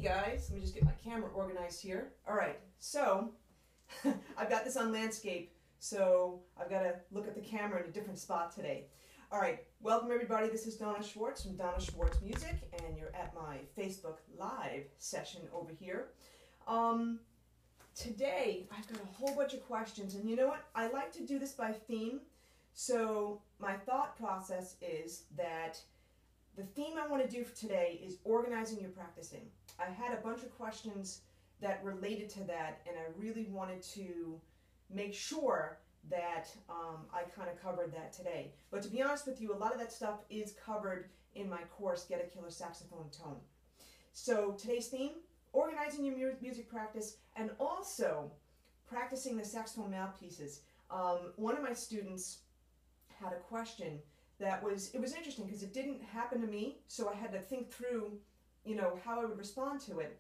guys. Let me just get my camera organized here. All right, so I've got this on landscape, so I've got to look at the camera in a different spot today. All right, welcome everybody. This is Donna Schwartz from Donna Schwartz Music, and you're at my Facebook Live session over here. Today, I've got a whole bunch of questions, and you know what? I like to do this by theme, so my thought process is that the theme I want to do for today is organizing your practicing. I had a bunch of questions that related to that, and I really wanted to make sure that I kind of covered that today. But to be honest with you, a lot of that stuff is covered in my course, Get a Killer Saxophone Tone. So today's theme, organizing your music practice and also practicing the saxophone mouthpieces. One of my students had a question that was interesting because it didn't happen to me, so I had to think through, you know, how I would respond to it.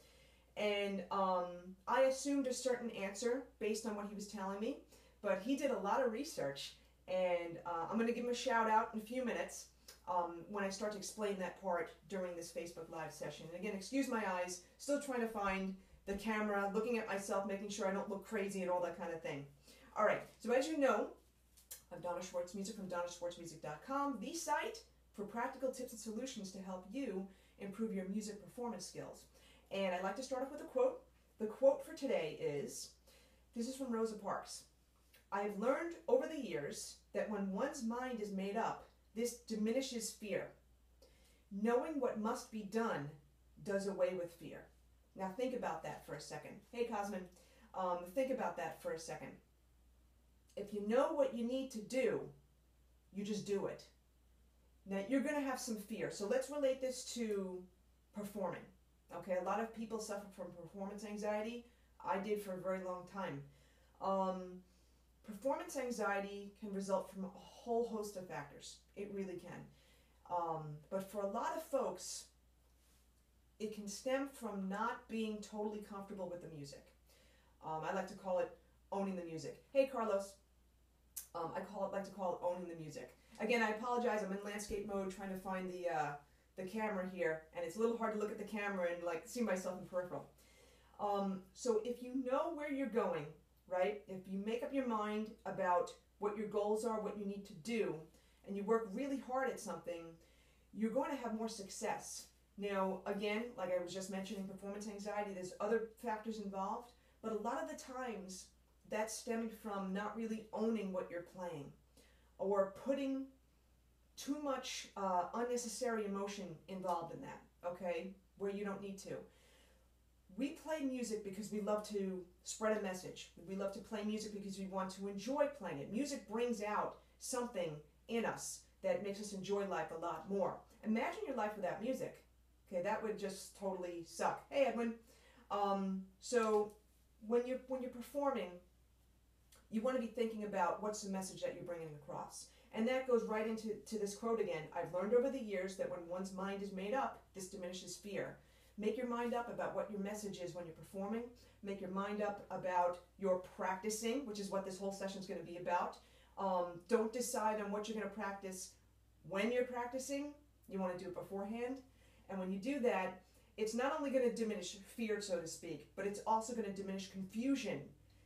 And I assumed a certain answer based on what he was telling me, but he did a lot of research, and I'm going to give him a shout out in a few minutes when I start to explain that part during this Facebook Live session. And again, excuse my eyes, still trying to find the camera, looking at myself, making sure I don't look crazy and all that kind of thing. All right, so as you know, I'm Donna Schwartz Music from DonnaSchwartzMusic.com, the site for practical tips and solutions to help you improve your music performance skills. And I'd like to start off with a quote. The quote for today is, this is from Rosa Parks. I've learned over the years that when one's mind is made up, this diminishes fear. Knowing what must be done does away with fear. Now think about that for a second. Hey Cosmin, think about that for a second. If you know what you need to do, you just do it. Now you're going to have some fear. So let's relate this to performing. Okay, a lot of people suffer from performance anxiety. I did for a very long time. Performance anxiety can result from a whole host of factors. It really can. But for a lot of folks, it can stem from not being totally comfortable with the music. I like to call it owning the music. Hey Carlos. I like to call it owning the music. Again, I apologize. I'm in landscape mode trying to find the camera here, and it's a little hard to look at the camera and like see myself in peripheral. So if you know where you're going, right? If you make up your mind about what your goals are, what you need to do, and you work really hard at something, you're going to have more success. Now, again, like I was just mentioning, performance anxiety, there's other factors involved, but a lot of the times that's stemming from not really owning what you're playing or putting too much unnecessary emotion involved in that, okay, where you don't need to. We play music because we love to spread a message. We love to play music because we want to enjoy playing it. Music brings out something in us that makes us enjoy life a lot more. Imagine your life without music. Okay, that would just totally suck. Hey, Edwin. So when you're performing, you want to be thinking about what's the message that you're bringing across. And that goes right into this quote again. I've learned over the years that when one's mind is made up, this diminishes fear. Make your mind up about what your message is when you're performing. Make your mind up about your practicing, which is what this whole session is going to be about. Don't decide on what you're going to practice when you're practicing. You want to do it beforehand. And when you do that, it's not only going to diminish fear, so to speak, but it's also going to diminish confusion.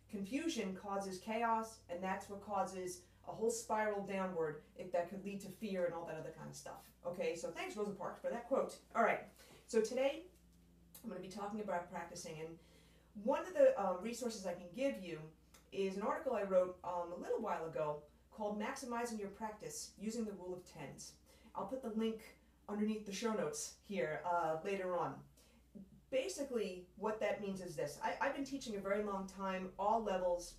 Confusion causes chaos, and that's what causes a whole spiral downward that could lead to fear and all that other kind of stuff. Okay, so thanks Rosa Parks for that quote. All right, so today I'm going to be talking about practicing, and one of the resources I can give you is an article I wrote a little while ago called Maximizing Your Practice Using the Rule of Tens. I'll put the link underneath the show notes here later on. Basically, what that means is this. I've been teaching a very long time, all levels,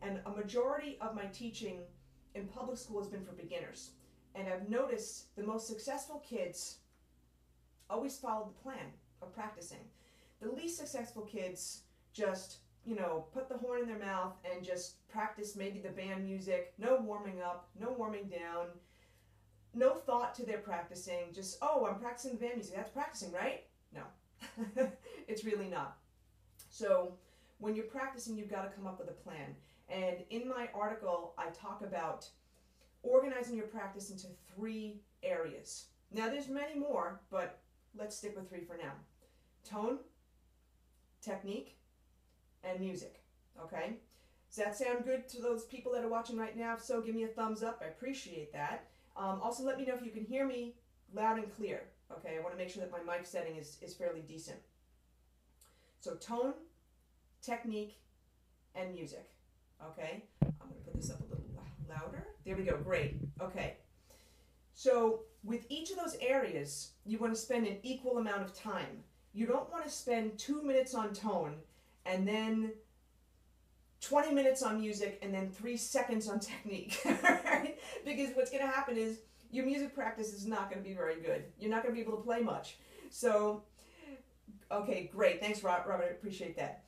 and a majority of my teaching in public school has been for beginners. And I've noticed the most successful kids always followed the plan of practicing. The least successful kids just, you know, put the horn in their mouth and just practice maybe the band music, no warming up, no warming down, no thought to their practicing, just, oh, I'm practicing the band music, that's practicing, right? No. It's really not. So when you're practicing, you've got to come up with a plan. And in my article, I talk about organizing your practice into 3 areas. Now there's many more, but let's stick with 3 for now. Tone, technique, and music. Okay? Does that sound good to those people that are watching right now? If so, give me a thumbs up. I appreciate that. Also, let me know if you can hear me loud and clear. Okay, I want to make sure that my mic setting is fairly decent. So tone, technique, and music. Okay, I'm going to put this up a little louder. There we go, great. Okay, so with each of those areas, you want to spend an equal amount of time. You don't want to spend 2 minutes on tone and then 20 minutes on music and then 3 seconds on technique, right? Because what's going to happen is your music practice is not going to be very good. You're not going to be able to play much. So, okay, great. Thanks, Robert. I appreciate that.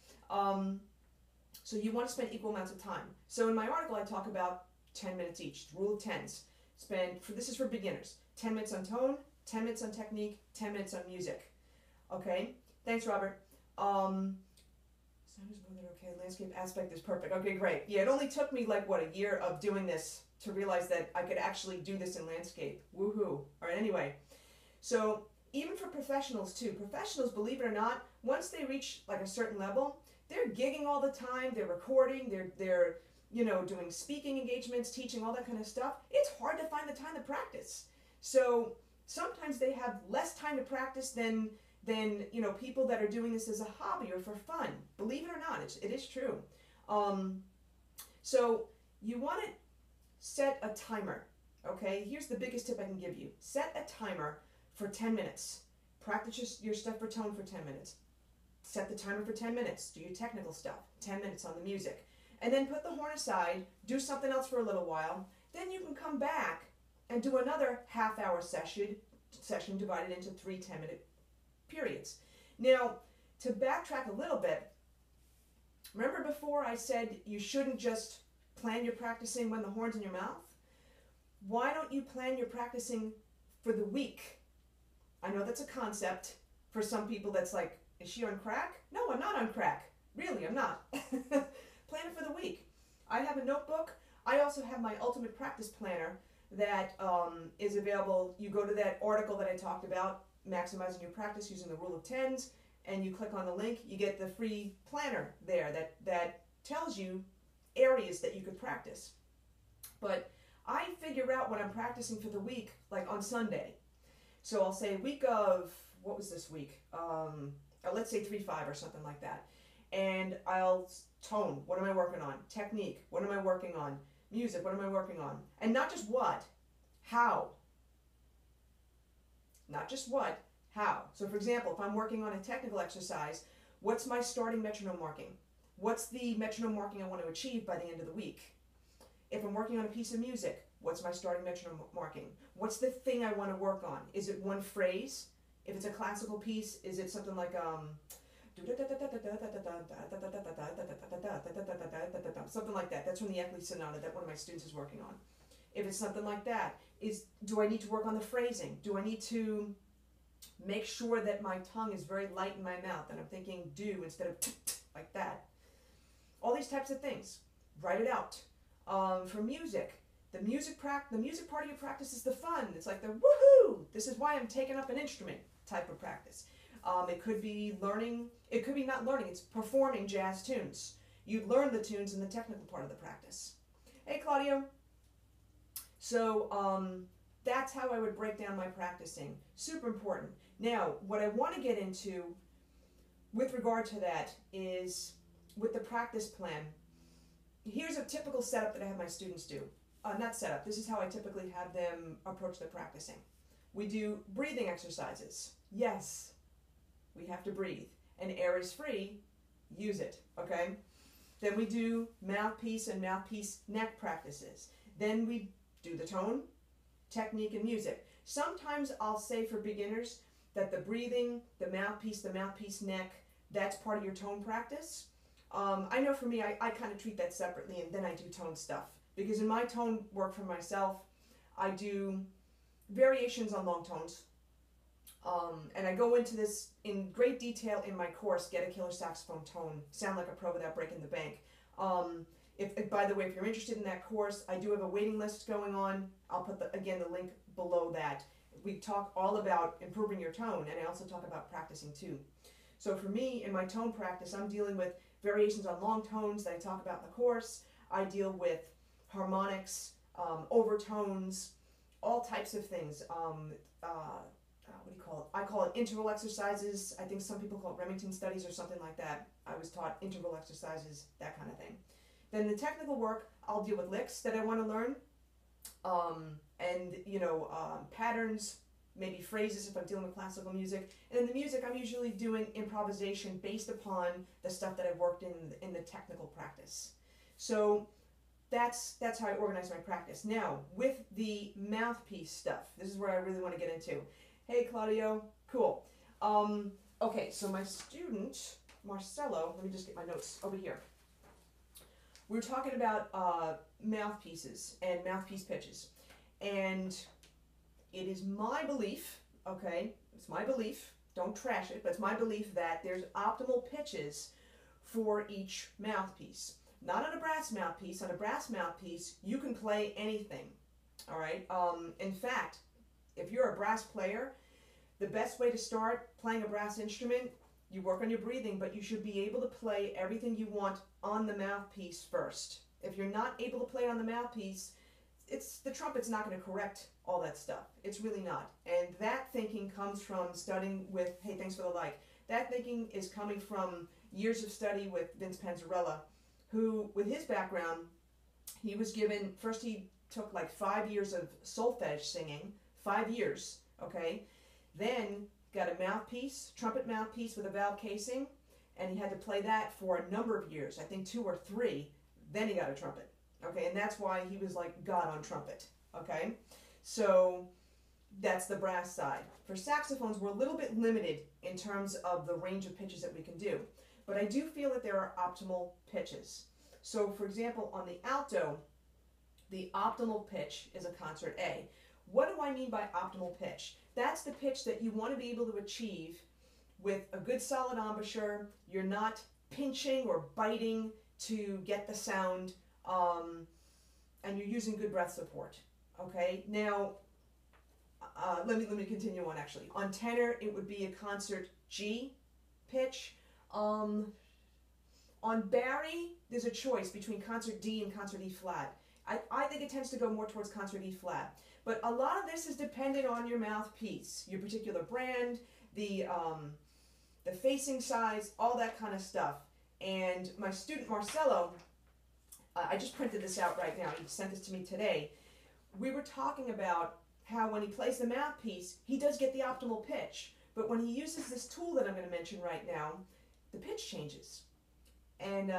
So you want to spend equal amounts of time. So in my article, I talk about 10 minutes each, rule of tens. This is for beginners, 10 minutes on tone, 10 minutes on technique, 10 minutes on music. Okay, thanks, Robert. Sound is more than okay. Landscape aspect is perfect. Okay, great. Yeah, it only took me like, what, a year of doing this to realize that I could actually do this in landscape. Woohoo. All right, anyway. So even for professionals too, professionals, believe it or not, once they reach like a certain level, they're gigging all the time, they're recording, they're doing speaking engagements, teaching, all that kind of stuff. It's hard to find the time to practice. So sometimes they have less time to practice than people that are doing this as a hobby or for fun. Believe it or not, it is true. So you want to set a timer, okay? Here's the biggest tip I can give you. Set a timer for 10 minutes. Practice your stuff for tone for 10 minutes. Set the timer for 10 minutes. Do your technical stuff. 10 minutes on the music. And then put the horn aside, do something else for a little while. Then you can come back and do another half-hour session divided into 3 10-minute periods. Now, to backtrack a little bit, remember before I said you shouldn't just plan your practicing when the horn's in your mouth? Why don't you plan your practicing for the week? I know that's a concept. For some people that's like, is she on crack? No, I'm not on crack. Really, I'm not. Plan it for the week. I have a notebook. I also have my ultimate practice planner that is available. You go to that article that I talked about, maximizing your practice using the rule of tens, and you click on the link. You get the free planner there that tells you areas that you could practice. But I figure out when I'm practicing for the week, like on Sunday. So I'll say week of, what was this week? Let's say 3-5 or something like that. And I'll tone, what am I working on? Technique, what am I working on? Music, what am I working on? And not just what, how. Not just what, how. So for example, if I'm working on a technical exercise, what's my starting metronome marking? What's the metronome marking I want to achieve by the end of the week? If I'm working on a piece of music, what's my starting metronome marking? What's the thing I want to work on? Is it one phrase? If it's a classical piece, is it something like something like that? That's from the Eckley Sonata that one of my students is working on. If it's something like that, do I need to work on the phrasing? Do I need to make sure that my tongue is very light in my mouth and I'm thinking do instead of like that? All these types of things. Write it out. For music, the music part of your practice is the fun. It's like the woohoo! This is why I'm taking up an instrument type of practice. It could be learning, it could be not learning, it's performing jazz tunes. You learn the tunes in the technical part of the practice. Hey, Claudio. So that's how I would break down my practicing. Super important. Now, what I want to get into with regard to that is with the practice plan. Here's a typical setup that I have my students do. Not setup, this is how I typically have them approach the practicing. We do breathing exercises. Yes, we have to breathe. And air is free, use it, okay? Then we do mouthpiece and mouthpiece neck practices. Then we do the tone, technique, and music. Sometimes I'll say for beginners that the breathing, the mouthpiece neck, that's part of your tone practice. I know for me, I kind of treat that separately, and then I do tone stuff. Because in my tone work for myself, I do variations on long tones. And I go into this in great detail in my course, Get a Killer Saxophone Tone, Sound Like a Pro Without Breaking the Bank. By the way, if you're interested in that course, I do have a waiting list going on. I'll put, again, the link below that. We talk all about improving your tone, and I also talk about practicing too. So for me, in my tone practice, I'm dealing with variations on long tones that I talk about in the course. I deal with harmonics, overtones, all types of things. What do you call it? I call it interval exercises. I think some people call it Remington studies or something like that. I was taught interval exercises, that kind of thing. Then the technical work, I'll deal with licks that I want to learn, and patterns, maybe phrases if I'm dealing with classical music. And in the music, I'm usually doing improvisation based upon the stuff that I've worked in the technical practice. So that's how I organize my practice. Now, with the mouthpiece stuff, this is where I really want to get into. Hey, Claudio. Cool. Okay, so my student, Marcelo, let me just get my notes over here. We were talking about mouthpieces and mouthpiece pitches. And it is my belief, okay, it's my belief, don't trash it, but it's my belief that there's optimal pitches for each mouthpiece. Not on a brass mouthpiece. On a brass mouthpiece, you can play anything, all right? In fact, if you're a brass player, the best way to start playing a brass instrument, you work on your breathing, but you should be able to play everything you want on the mouthpiece first. If you're not able to play on the mouthpiece, the trumpet's not going to correct all that stuff. It's really not. And that thinking comes from studying with, hey, thanks for the like. That thinking is coming from years of study with Vince Panzarella, who, with his background, he was given, first he took like 5 years of solfege singing, 5 years, okay? Then got a mouthpiece, trumpet mouthpiece with a valve casing, and he had to play that for a number of years, I think 2 or 3, then he got a trumpet, okay? And that's why he was like God on trumpet, okay? So that's the brass side. For saxophones, we're a little bit limited in terms of the range of pitches that we can do, but I do feel that there are optimal pitches. So for example, on the alto, the optimal pitch is a concert A. What do I mean by optimal pitch? That's the pitch that you want to be able to achieve with a good solid embouchure. You're not pinching or biting to get the sound, and you're using good breath support. Okay, now let me continue on actually. On tenor, it would be a concert G pitch. On Barry, there's a choice between concert D and concert E flat. I think it tends to go more towards concert E flat. But a lot of this is dependent on your mouthpiece, your particular brand, the facing size, all that kind of stuff. And my student Marcelo, I just printed this out right now. He sent this to me today. We were talking about how when he plays the mouthpiece, he does get the optimal pitch. But when he uses this tool that I'm going to mention right now, the pitch changes. And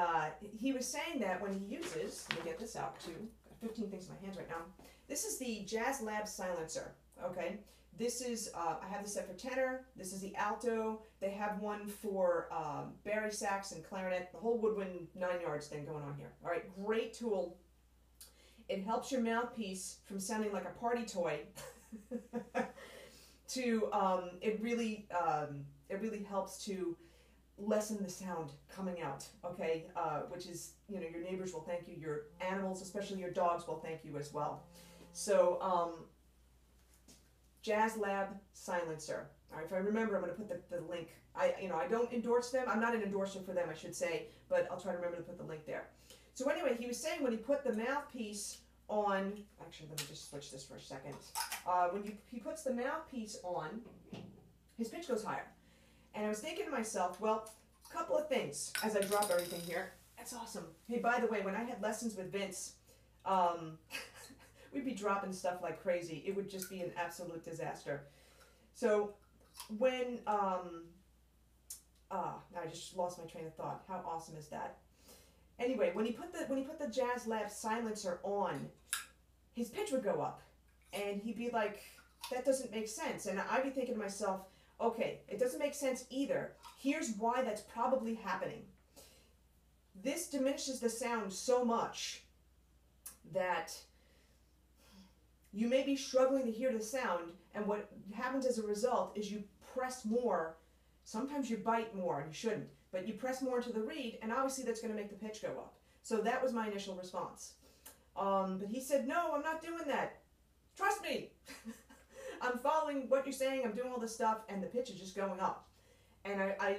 he was saying that when he uses, let me get this out too, got 15 things in my hands right now. This is the Jazz Lab silencer, okay? This is, I have this set for tenor, this is the alto, they have one for bari sax and clarinet, the whole woodwind 9 yards thing going on here. All right, great tool. It helps your mouthpiece from sounding like a party toy to, it really helps to lessen the sound coming out, okay? Which is, your neighbors will thank you, your animals, especially your dogs, will thank you as well. So, Jazz Lab silencer. All right, if I remember, I'm going to put the link. I don't endorse them. I'm not an endorser for them, I should say, but I'll try to remember to put the link there. So anyway, he was saying when he put the mouthpiece on, actually, let me just switch this for a second. When he puts the mouthpiece on, his pitch goes higher. And I was thinking to myself, well, a couple of things as I drop everything here. That's awesome. Hey, by the way, when I had lessons with Vince, we'd be dropping stuff like crazy. It would just be an absolute disaster. So when, I just lost my train of thought. How awesome is that? Anyway, when he put the Jazz Lab silencer on, his pitch would go up, and he'd be like, "That doesn't make sense." And I'd be thinking to myself, "Okay, it doesn't make sense either. Here's why that's probably happening. This diminishes the sound so much that you may be struggling to hear the sound, and what happens as a result is you press more. Sometimes you bite more, and you shouldn't, but you press more into the reed, and obviously that's going to make the pitch go up." So that was my initial response. But he said, "No, I'm not doing that. Trust me. I'm following what you're saying. I'm doing all this stuff, and the pitch is just going up." And I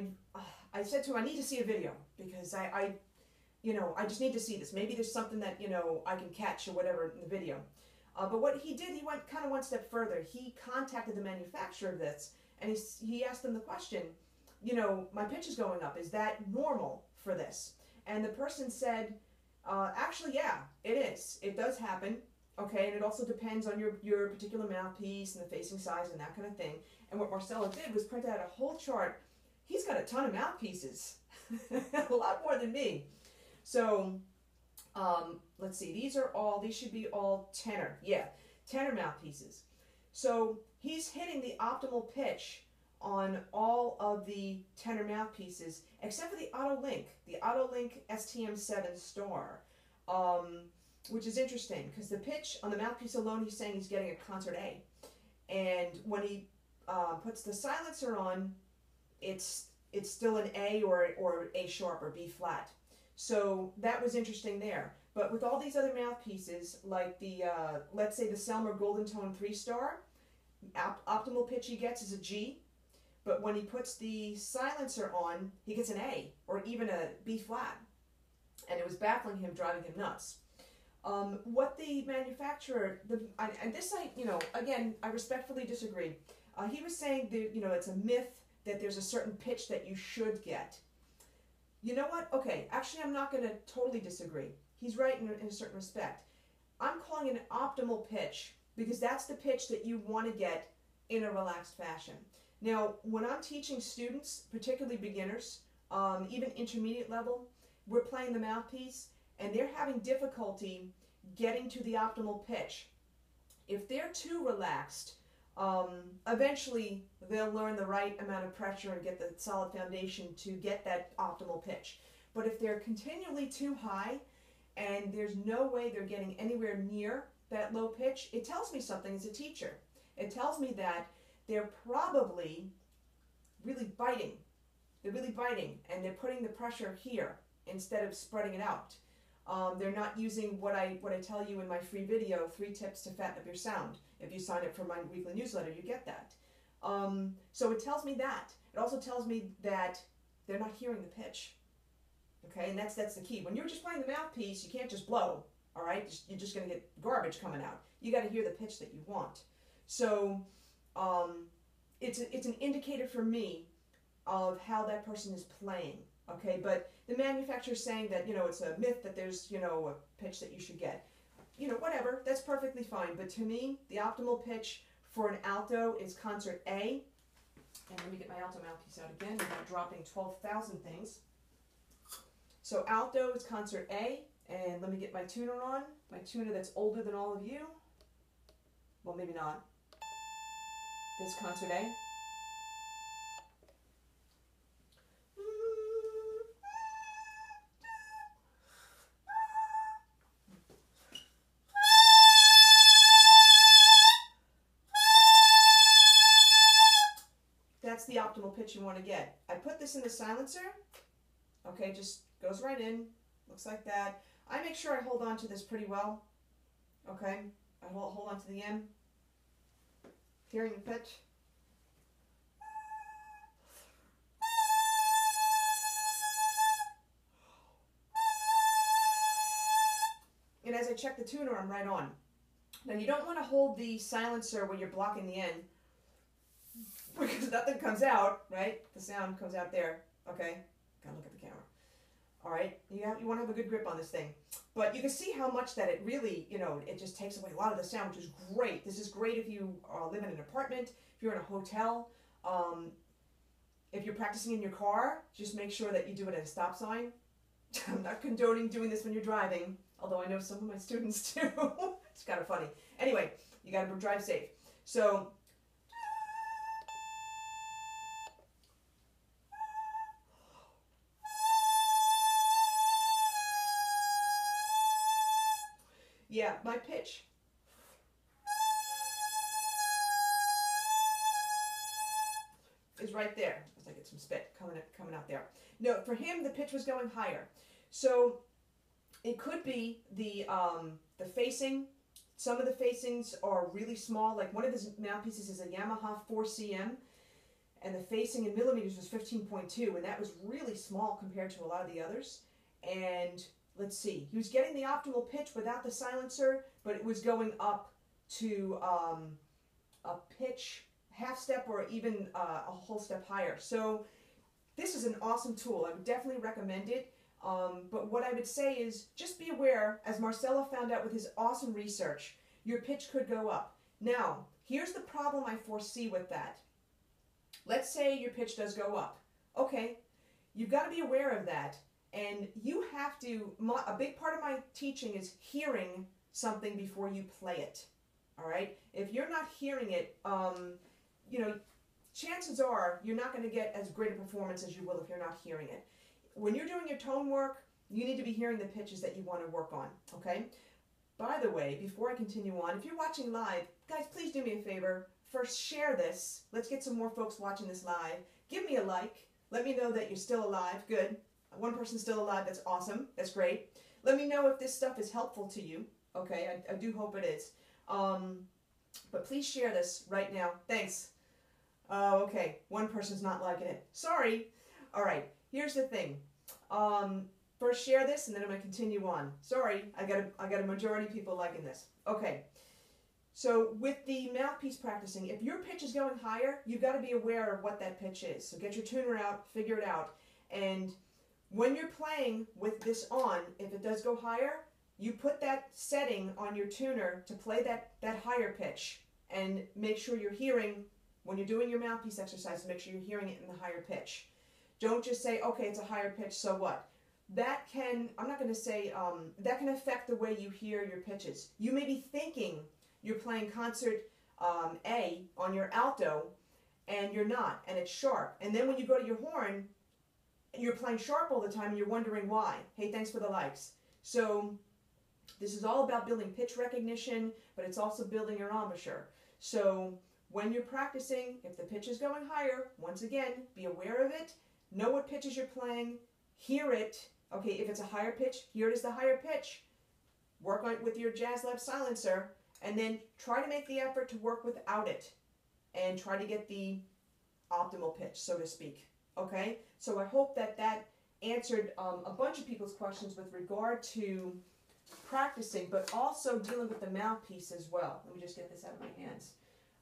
I said to him, I need to see a video because I just need to see this. Maybe there's something that, I can catch or whatever in the video. But what he did, he went kind of one step further. He contacted the manufacturer of this, and he asked them the question, my pitch is going up. Is that normal for this? And the person said, actually, yeah, it is. It does happen. Okay, and it also depends on your particular mouthpiece and the facing size and that kind of thing. And what Marcelo did was print out a whole chart. He's got a ton of mouthpieces, a lot more than me. So, let's see, these should be all tenor. Yeah, tenor mouthpieces. So he's hitting the optimal pitch on all of the tenor mouthpieces, except for the AutoLink STM7 Star, which is interesting because the pitch on the mouthpiece alone, he's saying he's getting a concert A. And when he puts the silencer on, it's still an A or A sharp or B flat. So that was interesting there. But with all these other mouthpieces, like the, let's say the Selmer Golden Tone 3-Star, optimal pitch he gets is a G. But when he puts the silencer on, he gets an A or even a B flat. And it was baffling him, driving him nuts. What the manufacturer, and this again, I respectfully disagree. He was saying that, it's a myth that there's a certain pitch that you should get. You know what? Okay, actually I'm not going to totally disagree. He's right in a certain respect. I'm calling it an optimal pitch because that's the pitch that you want to get in a relaxed fashion. Now, when I'm teaching students, particularly beginners, even intermediate level, we're playing the mouthpiece and they're having difficulty getting to the optimal pitch. If they're too relaxed, eventually they'll learn the right amount of pressure and get the solid foundation to get that optimal pitch. But if they're continually too high and there's no way they're getting anywhere near that low pitch, it tells me something as a teacher. It tells me that they're probably really biting. They're really biting and they're putting the pressure here instead of spreading it out. They're not using what I tell you in my free video, 3 tips to fatten up your sound. If you sign up for my weekly newsletter, you get that. So it tells me that. It also tells me that they're not hearing the pitch. Okay, and that's the key. When you're just playing the mouthpiece, you can't just blow. All right, you're just going to get garbage coming out. You got to hear the pitch that you want. So it's an indicator for me of how that person is playing. Okay, but the manufacturer's saying that, it's a myth that there's, a pitch that you should get. Whatever, that's perfectly fine. But to me, the optimal pitch for an alto is concert A. And let me get my alto mouthpiece out again without dropping 12,000 things. So alto is concert A. And let me get my tuner on. My tuner that's older than all of you. Well, maybe not. This is concert A. That's the optimal pitch you want to get. I put this in the silencer. Okay, just goes right in. Looks like that. I make sure I hold on to this pretty well. Okay, I hold on to the M. Hearing the pitch. And as I check the tuner, I'm right on. Now you don't want to hold the silencer when you're blocking the end, because nothing comes out, right? The sound comes out there. Okay, gotta look at the camera. All right, you want to have a good grip on this thing. But you can see how much that it really, it just takes away a lot of the sound, which is great. This is great if you live in an apartment, if you're in a hotel, if you're practicing in your car, just make sure that you do it at a stop sign. I'm not condoning doing this when you're driving, although I know some of my students do. It's kind of funny. Anyway, you got to drive safe. So, yeah, my pitch. Is right there. As I get some spit coming out there. No, for him the pitch was going higher. So it could be the facing. Some of the facings are really small. Like one of his mouthpieces is a Yamaha 4CM, and the facing in millimeters was 15.2, and that was really small compared to a lot of the others. And let's see, he was getting the optimal pitch without the silencer, but it was going up to a pitch, half step, or even a whole step higher. So this is an awesome tool. I would definitely recommend it. But what I would say is just be aware, as Marcelo found out with his awesome research, your pitch could go up. Now, here's the problem I foresee with that. Let's say your pitch does go up. Okay, you've got to be aware of that. And you have to, a big part of my teaching is hearing something before you play it. All right? If you're not hearing it, you know, chances are you're not going to get as great a performance as you will if you're not hearing it. When you're doing your tone work, you need to be hearing the pitches that you want to work on, okay? By the way, before I continue on, if you're watching live, guys, please do me a favor. First, share this. Let's get some more folks watching this live. Give me a like. Let me know that you're still alive. Good. One person's still alive. That's awesome. That's great. Let me know if this stuff is helpful to you, okay? I do hope it is. But please share this right now. Thanks. Okay, one person's not liking it. Sorry. All right, here's the thing. First share this, and then I'm going to continue on. Sorry, I got a majority of people liking this. Okay, so with the mouthpiece practicing, if your pitch is going higher, you've got to be aware of what that pitch is. So get your tuner out, figure it out, and when you're playing with this on, if it does go higher, you put that setting on your tuner to play that higher pitch, and make sure you're hearing, when you're doing your mouthpiece exercise, make sure you're hearing it in the higher pitch. Don't just say, okay, it's a higher pitch, so what? That can, I'm not going to say, that can affect the way you hear your pitches. You may be thinking you're playing concert A on your alto, and you're not, and it's sharp. And then when you go to your horn, you're playing sharp all the time, and you're wondering why. Hey, thanks for the likes. So this is all about building pitch recognition, but it's also building your embouchure. So when you're practicing, if the pitch is going higher, once again, be aware of it. Know what pitches you're playing. Hear it. Okay, if it's a higher pitch, hear it as the higher pitch. Work on it with your Jazz Lab silencer, and then try to make the effort to work without it, and try to get the optimal pitch, so to speak. Okay, so I hope that that answered a bunch of people's questions with regard to practicing, but also dealing with the mouthpiece as well. Let me just get this out of my hands.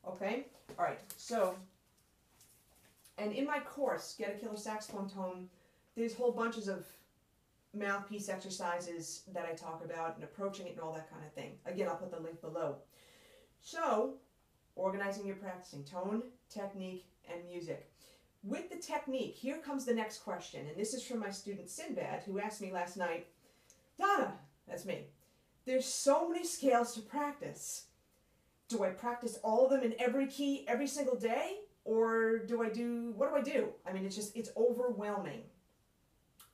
Okay, all right, so, and in my course, Get a Killer Saxophone Tone, there's whole bunches of mouthpiece exercises that I talk about and approaching it and all that kind of thing. Again, I'll put the link below. So, organizing your practicing, tone, technique, and music. With the technique, here comes the next question, and this is from my student Sinbad, who asked me last night, Donna, that's me, there's so many scales to practice. Do I practice all of them in every key every single day? Or what do I do? I mean, it's overwhelming.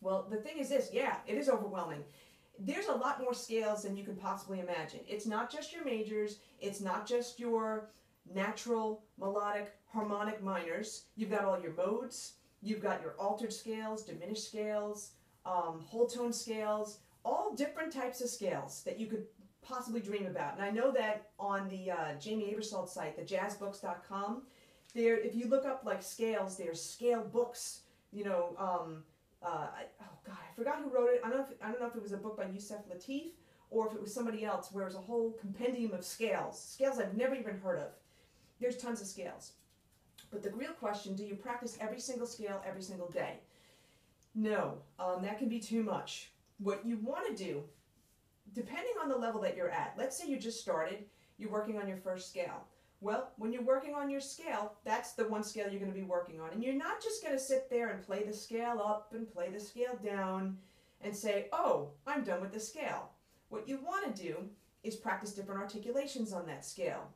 Well, the thing is this, yeah, it is overwhelming. There's a lot more scales than you can possibly imagine. It's not just your majors, it's not just your natural, melodic, harmonic minors. You've got all your modes, you've got your altered scales, diminished scales, whole tone scales, all different types of scales that you could possibly dream about. And I know that on the Jamie Aebersold site, the jazzbooks.com, there, if you look up like scales, there's scale books, you know, oh God, I forgot who wrote it. I don't know if it was a book by Yusef Lateef or if it was somebody else where it was a whole compendium of scales I've never even heard of. There's tons of scales. But the real question, do you practice every single scale every single day? No, that can be too much. What you want to do, depending on the level that you're at, let's say you just started, you're working on your first scale. Well, when you're working on your scale, that's the one scale you're going to be working on. And you're not just going to sit there and play the scale up and play the scale down and say, oh, I'm done with the scale. What you want to do is practice different articulations on that scale.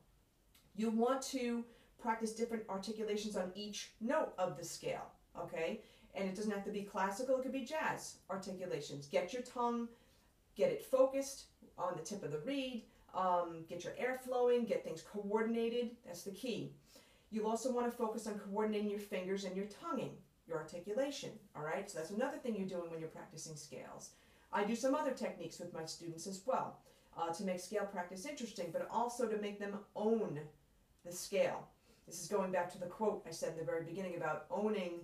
You want to practice different articulations on each note of the scale, okay? And it doesn't have to be classical, it could be jazz articulations. Get your tongue, get it focused on the tip of the reed, get your air flowing, get things coordinated. That's the key. You'll also want to focus on coordinating your fingers and your tonguing, your articulation, all right? So that's another thing you're doing when you're practicing scales. I do some other techniques with my students as well to make scale practice interesting, but also to make them own the scale. This is going back to the quote I said in the very beginning about owning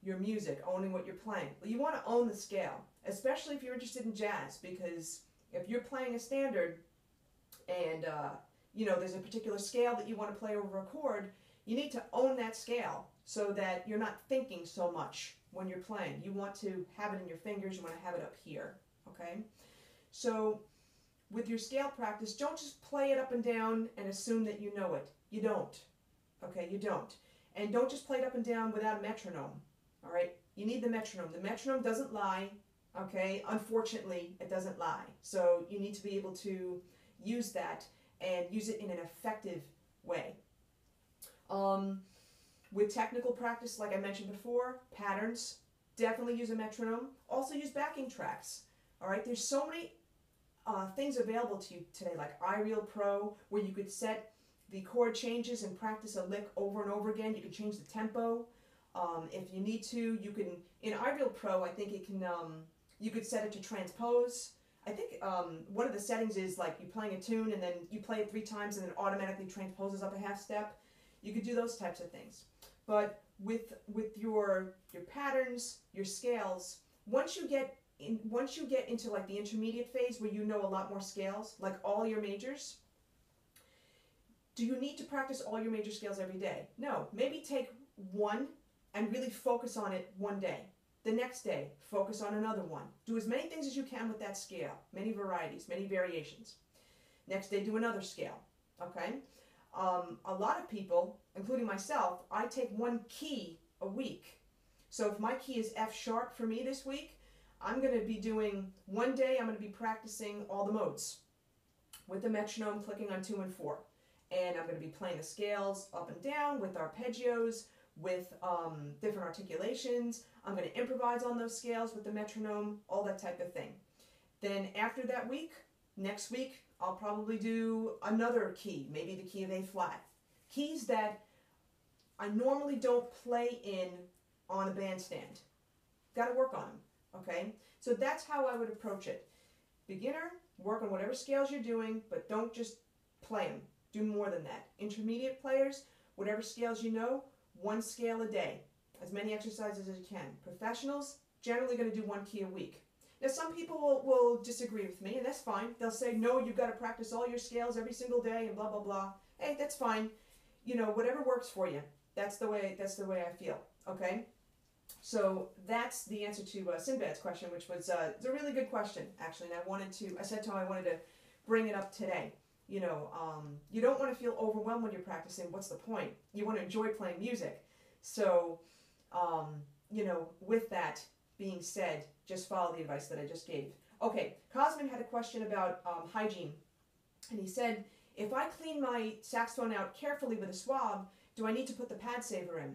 your music, owning what you're playing. Well, you want to own the scale, especially if you're interested in jazz, because if you're playing a standard and there's a particular scale that you want to play over a chord, you need to own that scale so that you're not thinking so much when you're playing. You want to have it in your fingers, you want to have it up here, okay? So with your scale practice, don't just play it up and down and assume that you know it. You don't, okay? You don't. And don't just play it up and down without a metronome, all right? You need the metronome. The metronome doesn't lie, okay? Unfortunately, it doesn't lie. So you need to be able to use that and use it in an effective way. With technical practice, like I mentioned before, patterns, definitely use a metronome. Also use backing tracks, all right? There's so many things available to you today, like iReal Pro, where you could set the chord changes and practice a lick over and over again. You can change the tempo. If you need to, you can, in iReal Pro, I think it can, you could set it to transpose. I think one of the settings is like you're playing a tune and then you play it 3 times and then it automatically transposes up a half step. You could do those types of things. But with your patterns, your scales, once you get into like the intermediate phase where you know a lot more scales, like all your majors, do you need to practice all your major scales every day? No. Maybe take one and really focus on it one day. The next day, focus on another one. Do as many things as you can with that scale. Many varieties, many variations. Next day, do another scale. Okay? A lot of people, including myself, I take one key a week. So if my key is F sharp for me this week, I'm going to be doing, one day I'm going to be practicing all the modes with the metronome, clicking on 2 and 4. And I'm going to be playing the scales up and down with arpeggios, with different articulations. I'm going to improvise on those scales with the metronome, all that type of thing. Then after that week, next week, I'll probably do another key, maybe the key of A flat. Keys that I normally don't play in on a bandstand. Got to work on them, okay? So that's how I would approach it. Beginner, work on whatever scales you're doing, but don't just play them. Do more than that. Intermediate players, whatever scales you know, 1 scale a day. As many exercises as you can. Professionals, generally going to do 1 key a week. Now some people will disagree with me, and that's fine. They'll say, no, you've got to practice all your scales every single day and blah, blah, blah. Hey, that's fine. You know, whatever works for you. That's the way I feel, okay? So that's the answer to Sinbad's question, which was it's a really good question, actually. And I said to him I wanted to bring it up today. You know, you don't want to feel overwhelmed when you're practicing. What's the point? You want to enjoy playing music. So, you know, with that being said, just follow the advice that I just gave. Okay, Cosmin had a question about hygiene. And he said, if I clean my saxophone out carefully with a swab, do I need to put the pad saver in?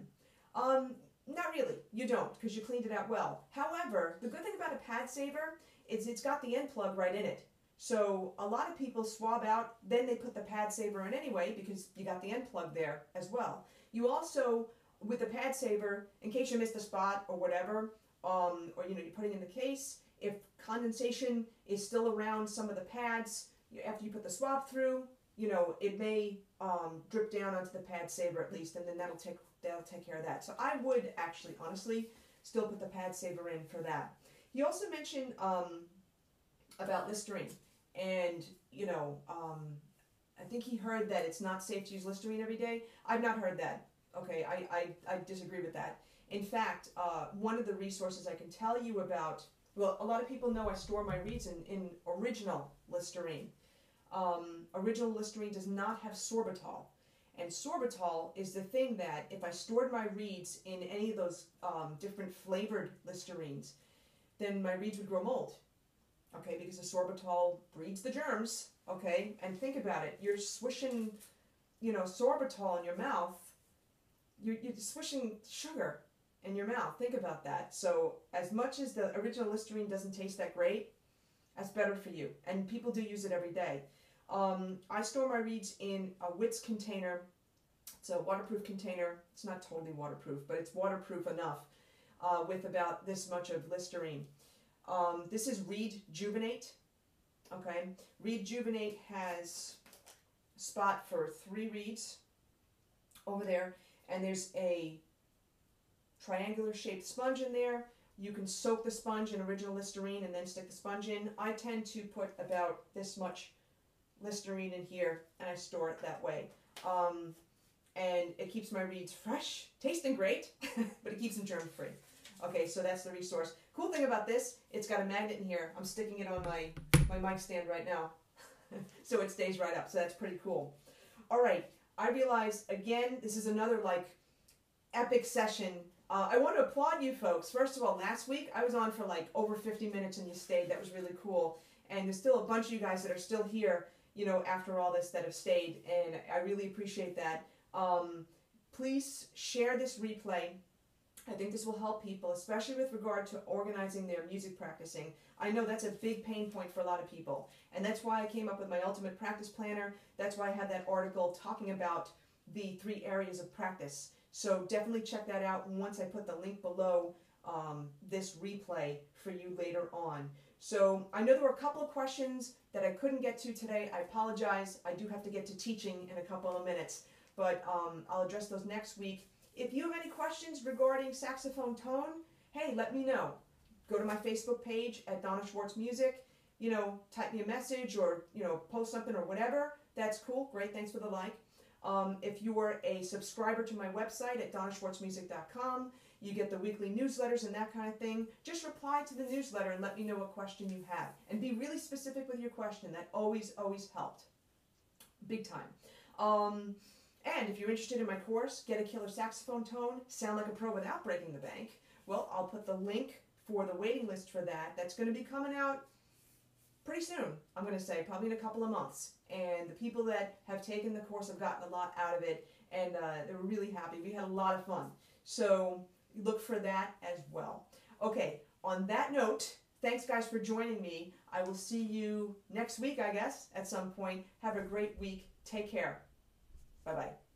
Not really. You don't, because you cleaned it out well. However, the good thing about a pad saver is it's got the end plug right in it. So a lot of people swab out, then they put the pad saver in anyway because you got the end plug there as well. You also, with the pad saver, in case you missed a spot or whatever, or you know, you're putting in the case, if condensation is still around some of the pads, after you put the swab through, you know, it may drip down onto the pad saver at least, and then that'll take care of that. So I would actually, honestly, still put the pad saver in for that. He also mentioned about Listerine. And, you know, I think he heard that it's not safe to use Listerine every day. I've not heard that. Okay, I disagree with that. In fact, one of the resources I can tell you about, well, a lot of people know I store my reeds in original Listerine. Original Listerine does not have sorbitol. And sorbitol is the thing that if I stored my reeds in any of those different flavored Listerines, then my reeds would grow mold. Okay, because the sorbitol breeds the germs, okay? And think about it. You're swishing, you know, sorbitol in your mouth. You're swishing sugar in your mouth. Think about that. So as much as the original Listerine doesn't taste that great, that's better for you. And people do use it every day. I store my reeds in a Witz container. It's a waterproof container. It's not totally waterproof, but it's waterproof enough with about this much of Listerine. This is Reed Juvenate, okay? Reed Juvenate has a spot for 3 reeds, over there, and there's a triangular shaped sponge in there. You can soak the sponge in original Listerine and then stick the sponge in. I tend to put about this much Listerine in here, and I store it that way. And it keeps my reeds fresh, tasting great, but it keeps them germ free. Okay, so that's the resource. Cool thing about this, it's got a magnet in here. I'm sticking it on my mic stand right now, so it stays right up. So that's pretty cool. All right, I realize again, this is another like epic session. I want to applaud you folks. First of all, last week I was on for like over 50 minutes and you stayed. That was really cool. And there's still a bunch of you guys that are still here, you know, after all this that have stayed, and I really appreciate that. Please share this replay. I think this will help people, especially with regard to organizing their music practicing. I know that's a big pain point for a lot of people, and that's why I came up with my Ultimate Practice Planner. That's why I had that article talking about the 3 areas of practice. So definitely check that out once I put the link below this replay for you later on. So I know there were a couple of questions that I couldn't get to today. I apologize. I do have to get to teaching in a couple of minutes, but I'll address those next week. If you have any questions regarding saxophone tone, hey, let me know. Go to my Facebook page at Donna Schwartz Music. You know, type me a message or, you know, post something or whatever. That's cool. Great. Thanks for the like. If you are a subscriber to my website at donnaschwartzmusic.com, you get the weekly newsletters and that kind of thing. Just reply to the newsletter and let me know what question you have. And be really specific with your question. That always, always helped. Big time. And if you're interested in my course, Get a Killer Saxophone Tone, Sound Like a Pro Without Breaking the Bank, well, I'll put the link for the waiting list for that. That's going to be coming out pretty soon, I'm going to say, probably in a couple of months. And the people that have taken the course have gotten a lot out of it, and they were really happy. We had a lot of fun. So look for that as well. Okay, on that note, thanks guys for joining me. I will see you next week, I guess, at some point. Have a great week. Take care. Bye-bye.